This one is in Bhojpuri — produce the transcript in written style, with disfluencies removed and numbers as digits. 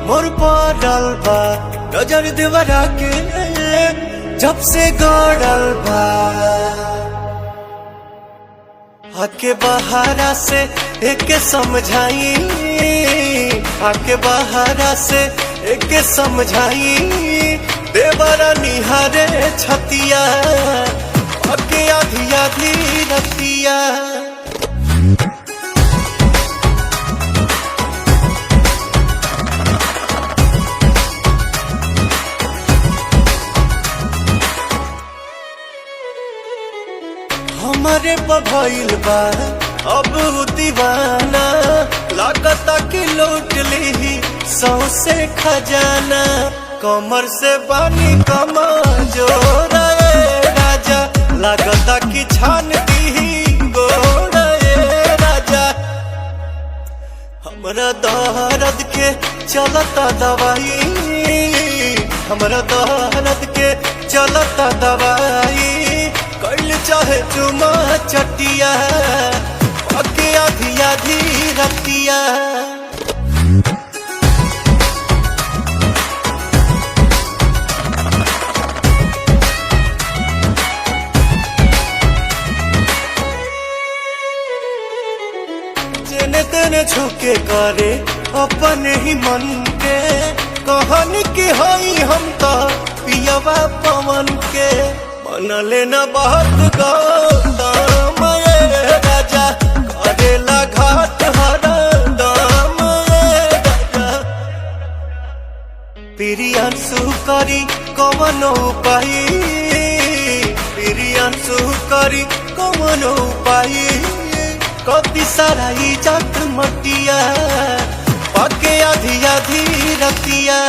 मोर पड़ल बा नजर देवरा के जब से गड़ल बा। आके बहारा से एक समझाई, आके बहारा से एक समझाई, देवरा निहारे छतिया आके आधी आधी रतिया। हमारे भइल बा अब दीवाना, लागता कि लूट ली सौसे खजाना। कमर से बानी कमा जोड़ा राजा, लागता कि छान दी गोड़ा राजा। हमरा दर्द के चलता दवाई, हमरा दर्द के चलता दवाई। कैल चाहे चुमा चटिया आके आधी आधी रतिया। जेने तेने झुके करे अपने ही मन के, कहानी की हई हम तो पियवा पवन के। मन लेना बहुत गौतम राजा, करेला घाट हर दाम राजा। प्रियांशु करी कौन उपाय, प्रियांशु करी कौन उपाय। कति सारा इज्जत मटिया पाके आधी आधी रतिया।